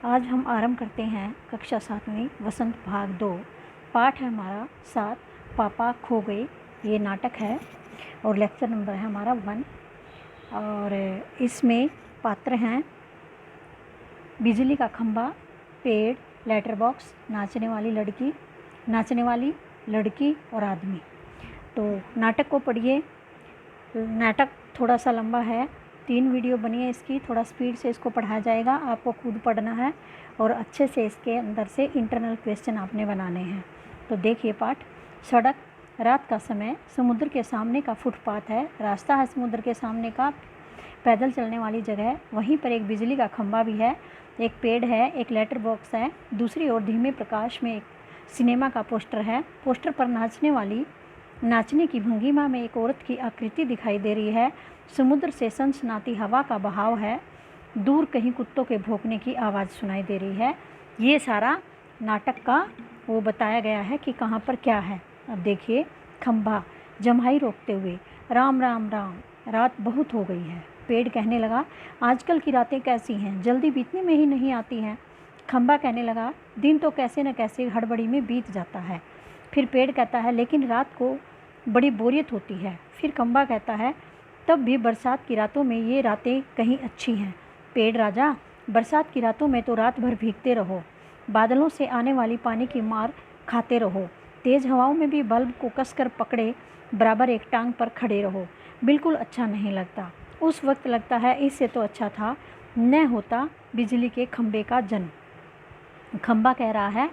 आज हम आरंभ करते हैं कक्षा 7वीं वसंत भाग 2। पाठ है हमारा 7, पापा खो गए। ये नाटक है और लेक्चर नंबर है हमारा 1। और इसमें पात्र हैं बिजली का खंभा, पेड़, लेटर बॉक्स, नाचने वाली लड़की और आदमी। तो नाटक को पढ़िए। नाटक थोड़ा सा लंबा है, 3 वीडियो बनी है इसकी। थोड़ा स्पीड से इसको पढ़ाया जाएगा, आपको खुद पढ़ना है और अच्छे से इसके अंदर से इंटरनल क्वेश्चन आपने बनाने हैं। तो देखिए पाठ। सड़क, रात का समय, समुद्र के सामने का फुटपाथ है, रास्ता है समुद्र के सामने का, पैदल चलने वाली जगह है। वहीं पर एक बिजली का खंभा भी है, एक पेड़ है, एक लेटर बॉक्स है। दूसरी ओर धीमे प्रकाश में एक सिनेमा का पोस्टर है। पोस्टर पर नाचने की भंगिमा में एक औरत की आकृति दिखाई दे रही है। समुद्र से सनसनाती हवा का बहाव है। दूर कहीं कुत्तों के भौंकने की आवाज़ सुनाई दे रही है। ये सारा नाटक का वो बताया गया है कि कहाँ पर क्या है। अब देखिए। खंभा, जम्हाई रोकते हुए, राम राम राम, रात बहुत हो गई है। पेड़ कहने लगा, आजकल की रातें कैसी हैं, जल्दी बीतने में ही नहीं आती हैं। खंभा कहने लगा, दिन तो कैसे न कैसे हड़बड़ी में बीत जाता है। फिर पेड़ कहता है, लेकिन रात को बड़ी बोरियत होती है। फिर खंभा कहता है, तब भी बरसात की रातों में ये रातें कहीं अच्छी हैं। पेड़ राजा, बरसात की रातों में तो रात भर भीगते रहो, बादलों से आने वाली पानी की मार खाते रहो, तेज़ हवाओं में भी बल्ब को कसकर पकड़े बराबर एक टांग पर खड़े रहो। बिल्कुल अच्छा नहीं लगता। उस वक्त लगता है इससे तो अच्छा था न होता बिजली के खंभे का जन्म। खंभा कह रहा है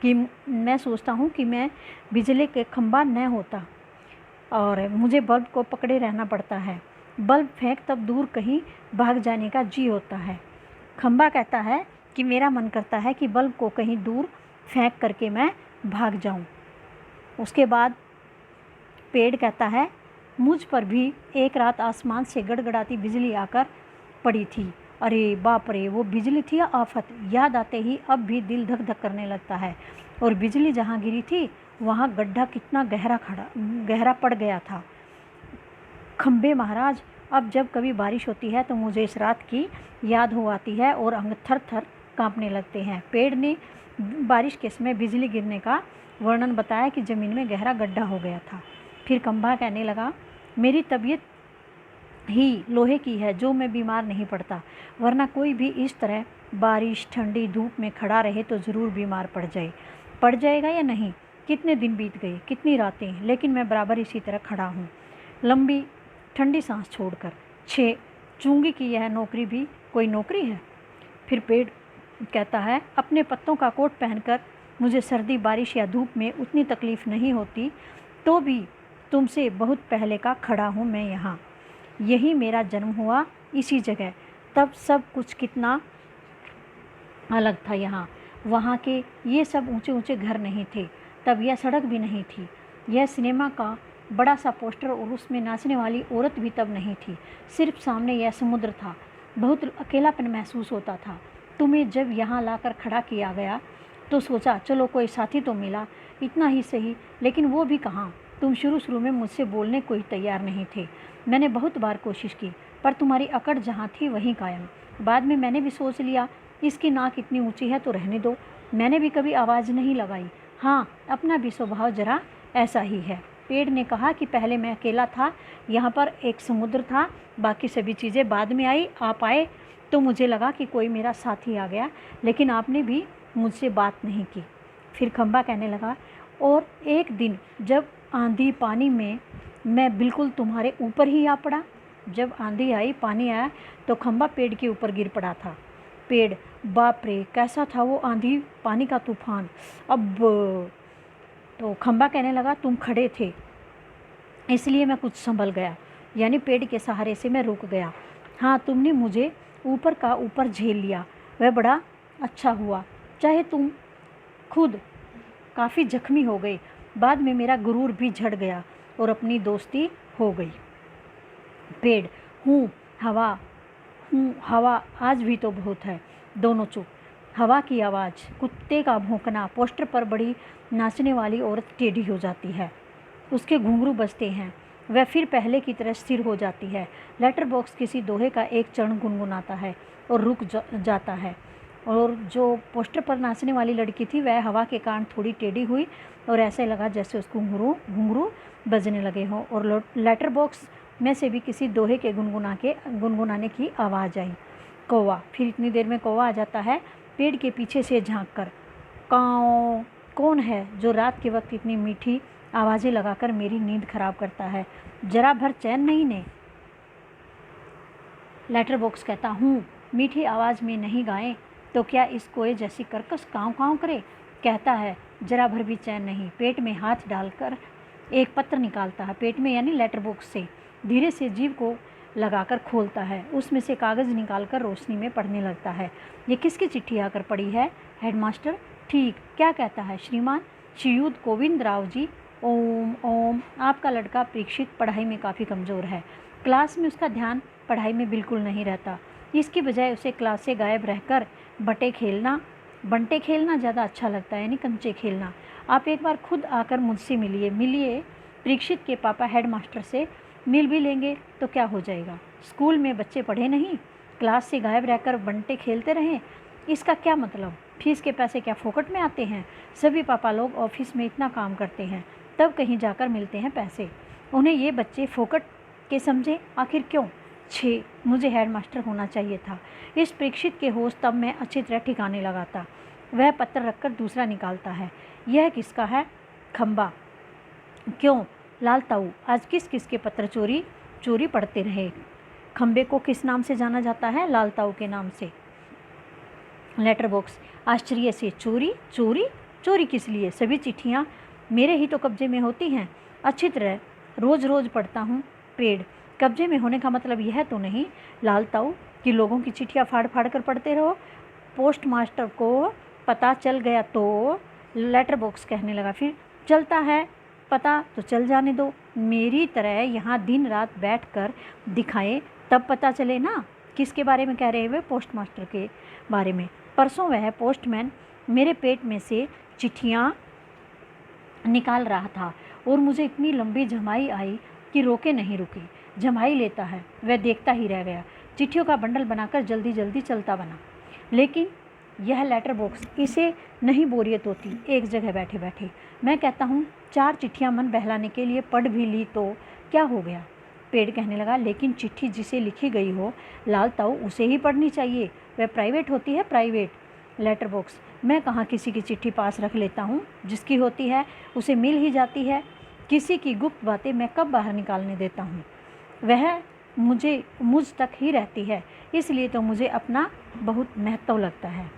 कि मैं सोचता हूँ कि मैं बिजली के खंभा न होता और मुझे बल्ब को पकड़े रहना पड़ता है। बल्ब फेंक तब दूर कहीं भाग जाने का जी होता है। खंभा कहता है कि मेरा मन करता है कि बल्ब को कहीं दूर फेंक करके मैं भाग जाऊं। उसके बाद पेड़ कहता है, मुझ पर भी एक रात आसमान से गड़गड़ाती बिजली आकर पड़ी थी। अरे बाप रे, वो बिजली थी या आफत, याद आते ही अब भी दिल धक धक करने लगता है। और बिजली जहाँ गिरी थी वहाँ गड्ढा कितना गहरा पड़ गया था। खंबे महाराज, अब जब कभी बारिश होती है तो मुझे इस रात की याद हो आती है और अंग थर थर कांपने लगते हैं। पेड़ ने बारिश के समय बिजली गिरने का वर्णन बताया कि ज़मीन में गहरा गड्ढा हो गया था। फिर खंभा कहने लगा, मेरी तबीयत ही लोहे की है जो मैं बीमार नहीं पड़ता, वरना कोई भी इस तरह बारिश ठंडी धूप में खड़ा रहे तो ज़रूर बीमार पड़ जाएगा या नहीं। कितने दिन बीत गए, कितनी रातें, लेकिन मैं बराबर इसी तरह खड़ा हूँ, लंबी ठंडी सांस छोड़कर। चूंगी की यह नौकरी भी कोई नौकरी है। फिर पेड़ कहता है, अपने पत्तों का कोट पहनकर मुझे सर्दी बारिश या धूप में उतनी तकलीफ़ नहीं होती, तो भी तुमसे बहुत पहले का खड़ा हूँ मैं यहाँ। यही मेरा जन्म हुआ, इसी जगह। तब सब कुछ कितना अलग था यहाँ। वहाँ के ये सब ऊंचे ऊंचे घर नहीं थे, तब यह सड़क भी नहीं थी। यह सिनेमा का बड़ा सा पोस्टर और उसमें नाचने वाली औरत भी तब नहीं थी। सिर्फ सामने यह समुद्र था। बहुत अकेलापन महसूस होता था। तुम्हें जब यहाँ लाकर खड़ा किया गया तो सोचा चलो कोई साथी तो मिला, इतना ही सही, लेकिन वो भी कहाँ। तुम शुरू में मुझसे बोलने को ही तैयार नहीं थे। मैंने बहुत बार कोशिश की, पर तुम्हारी अकड़ जहाँ थी वहीं कायम। बाद में मैंने भी सोच लिया, इसकी नाक इतनी ऊंची है तो रहने दो। मैंने भी कभी आवाज़ नहीं लगाई। हाँ, अपना भी स्वभाव जरा ऐसा ही है। पेड़ ने कहा कि पहले मैं अकेला था, यहाँ पर एक समुद्र था, बाकी सभी चीज़ें बाद में आई। आप आए तो मुझे लगा कि कोई मेरा साथी आ गया, लेकिन आपने भी मुझसे बात नहीं की। फिर खंभा कहने लगा, और एक दिन जब आंधी पानी में मैं बिल्कुल तुम्हारे ऊपर ही आ पड़ा। जब आंधी आई, पानी आया तो खंभा पेड़ के ऊपर गिर पड़ा था। पेड़, बाप रे, कैसा था वो आंधी पानी का तूफान। अब तो खंभा कहने लगा, तुम खड़े थे इसलिए मैं कुछ संभल गया, यानी पेड़ के सहारे से मैं रुक गया। हाँ, तुमने मुझे ऊपर का ऊपर झेल लिया, वह बड़ा अच्छा हुआ, चाहे तुम खुद काफ़ी जख्मी हो गए। बाद में मेरा गुरूर भी झड़ गया और अपनी दोस्ती हो गई। पेड़, हूँ हवा आज भी तो बहुत है। दोनों चुप। हवा की आवाज़, कुत्ते का भौंकना, पोस्टर पर बड़ी नाचने वाली औरत टेढ़ी हो जाती है, उसके घुंघरू बजते हैं, वह फिर पहले की तरह स्थिर हो जाती है। लेटर बॉक्स किसी दोहे का एक चरण गुनगुनाता है और रुक जाता है। और जो पोस्टर पर नाचने वाली लड़की थी वह हवा के कारण थोड़ी टेढ़ी हुई और ऐसे लगा जैसे उसको घुंघरू बजने लगे हों, और लेटर बॉक्स में से भी किसी दोहे के गुनगुनाने की आवाज़ आई। कौवा। फिर इतनी देर में कौवा आ जाता है पेड़ के पीछे से झांक कर। काऊ। कौन है जो रात के वक्त इतनी मीठी आवाज़ें लगाकर मेरी नींद खराब करता है? जरा भर चैन नहीं ने? लेटर बॉक्स कहता हूँ, मीठी आवाज़ में नहीं गाएं तो क्या इस कोए जैसी कर्कश काँव काँव करे? कहता है, जरा भर भी चैन नहीं। पेट में हाथ डालकर एक पत्र निकालता है, पेट में यानी लेटर बॉक्स से, धीरे से जीभ को लगाकर खोलता है, उसमें से कागज़ निकालकर रोशनी में पढ़ने लगता है। ये किसकी चिट्ठी आकर पड़ी है? हेडमास्टर। ठीक, क्या कहता है? श्रीमान श्रीयुत गोविंद राव जी, ओम ओम, आपका लड़का परीक्षित पढ़ाई में काफ़ी कमज़ोर है। क्लास में उसका ध्यान पढ़ाई में बिल्कुल नहीं रहता। इसकी बजाय उसे क्लास से गायब रहकर बंटे खेलना ज़्यादा अच्छा लगता है, यानी कंचे खेलना। आप एक बार खुद आकर मुझसे मिलिए। परीक्षित के पापा हेडमास्टर से मिल भी लेंगे तो क्या हो जाएगा? स्कूल में बच्चे पढ़े नहीं, क्लास से गायब रहकर बंटे खेलते रहें, इसका क्या मतलब? फीस के पैसे क्या फोकट में आते हैं? सभी पापा लोग ऑफिस में इतना काम करते हैं, तब कहीं जाकर मिलते हैं पैसे। उन्हें ये बच्चे फोकट के समझे? आखिर क्यों? मुझे हेडमास्टर होना चाहिए था। इस परीक्षित के होश तब मैं अच्छी तरह ठिकाने लगाता। वह पत्र रखकर दूसरा निकालता है। यह किसका है? खंबा। क्यों? लाल ताऊ आज किस किस के पत्र चोरी पढ़ते रहे। खंबे को किस नाम से जाना जाता है? लाल ताऊ के नाम से। लेटर बॉक्स आश्चर्य से, चोरी किस लिए? सभी चिट्ठियाँ मेरे ही तो कब्जे में होती हैं, अच्छी तरह रोज़ पढ़ता हूँ। पेड़। कब्जे में होने का मतलब यह तो नहीं लाल ताऊ कि लोगों की चिट्ठियाँ फाड़ कर पढ़ते रहो। पोस्ट मास्टर को पता चल गया तो? लेटर बॉक्स कहने लगा। फिर चलता है पता तो चल जाने दो, मेरी तरह यहाँ दिन रात बैठ कर दिखाए तब पता चले ना। किसके बारे में कह रहे हुए? पोस्ट मास्टर के बारे में। परसों वह पोस्टमैन मेरे पेट में से चिट्ठियाँ निकाल रहा था और मुझे इतनी लंबी झमाई आई कि रोके नहीं रुकी। झमाई लेता है, वह देखता ही रह गया। चिट्ठियों का बंडल बनाकर जल्दी चलता बना। लेकिन यह लेटर बॉक्स, इसे नहीं बोरियत होती एक जगह बैठे बैठे। मैं कहता हूँ 4 चिट्ठियाँ मन बहलाने के लिए पढ़ भी ली तो क्या हो गया? पेड़ कहने लगा, लेकिन चिट्ठी जिसे लिखी गई हो लाल ताऊ उसे ही पढ़नी चाहिए, वह प्राइवेट होती है, प्राइवेट। लेटर बॉक्स, मैं कहाँ किसी की चिट्ठी पास रख लेता हूँ, जिसकी होती है उसे मिल ही जाती है। किसी की गुप्त बातें मैं कब बाहर निकालने देता हूँ? वह मुझ तक ही रहती है, इसलिए तो मुझे अपना बहुत महत्व लगता है।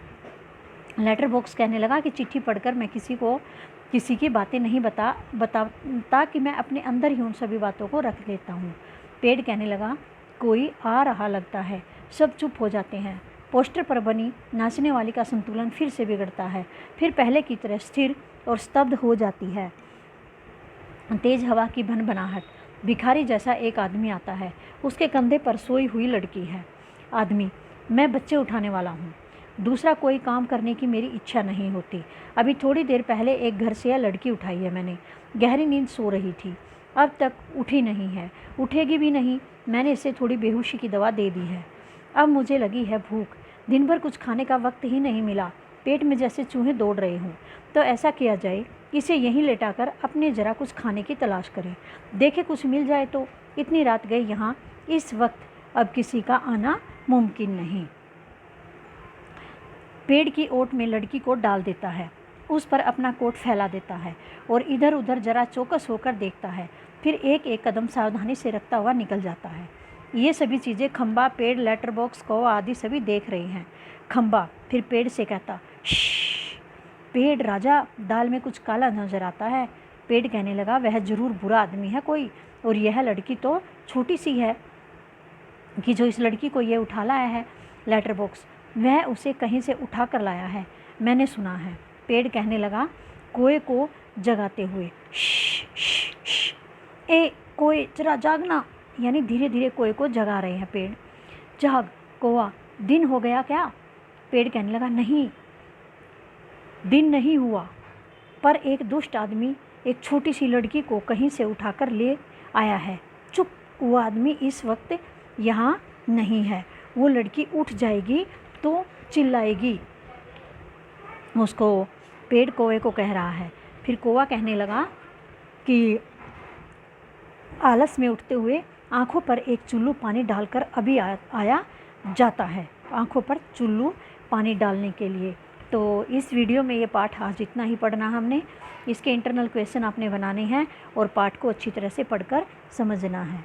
लेटर बॉक्स कहने लगा कि चिट्ठी पढ़कर मैं किसी की बातें नहीं बताता कि मैं अपने अंदर ही उन सभी बातों को रख लेता हूँ। पेड़ कहने लगा, कोई आ रहा लगता है। सब चुप हो जाते हैं। पोस्टर पर बनी नाचने वाली का संतुलन फिर से बिगड़ता है, फिर पहले की तरह स्थिर और स्तब्ध हो जाती है। तेज हवा की भनभनाहट। भिखारी जैसा एक आदमी आता है, उसके कंधे पर सोई हुई लड़की है। आदमी, मैं बच्चे उठाने वाला हूँ, दूसरा कोई काम करने की मेरी इच्छा नहीं होती। अभी थोड़ी देर पहले एक घर से यह लड़की उठाई है मैंने। गहरी नींद सो रही थी, अब तक उठी नहीं है, उठेगी भी नहीं। मैंने इसे थोड़ी बेहोशी की दवा दे दी है। अब मुझे लगी है भूख, दिन भर कुछ खाने का वक्त ही नहीं मिला, पेट में जैसे चूहे दौड़ रहे हों। तो ऐसा किया जाए, इसे यहीं लेटाकर अपने जरा कुछ खाने की तलाश करें, देखे कुछ मिल जाए तो। इतनी रात गई यहाँ, इस वक्त अब किसी का आना मुमकिन नहीं। पेड़ की ओट में लड़की को डाल देता है, उस पर अपना कोट फैला देता है और इधर उधर जरा चौकस होकर देखता है, फिर एक एक कदम सावधानी से रखता हुआ निकल जाता है। ये सभी चीज़ें खंबा, पेड़, लेटर बॉक्स, कौवा आदि सभी देख रही हैं। खंबा फिर पेड़ से कहता, श्श्श। पेड़, राजा, दाल में कुछ काला नजर आता है। पेड़ कहने लगा, वह जरूर बुरा आदमी है कोई, और यह लड़की तो छोटी सी है कि जो इस लड़की को ये उठा लाया है। लेटर बॉक्स, वह उसे कहीं से उठा कर लाया है, मैंने सुना है। पेड़ कहने लगा कोए को जगाते हुए, श्श, ए कोए जरा जागना, यानी धीरे धीरे कोए को जगा रहे हैं पेड़। जाग कौवा, दिन हो गया क्या? पेड़ कहने लगा, नहीं, दिन नहीं हुआ, पर एक दुष्ट आदमी एक छोटी सी लड़की को कहीं से उठाकर ले आया है। चुप, वो आदमी इस वक्त यहाँ नहीं है। वो लड़की उठ जाएगी तो चिल्लाएगी, उसको पेड़ कौवे को कह रहा है। फिर कौवा कहने लगा कि आलस में उठते हुए आँखों पर एक चुल्लू पानी डालकर अभी आया जाता है, आँखों पर चुल्लू पानी डालने के लिए। तो इस वीडियो में ये पाठ आज इतना ही पढ़ना हमने। इसके इंटरनल क्वेश्चन आपने बनाने हैं और पाठ को अच्छी तरह से पढ़कर समझना है।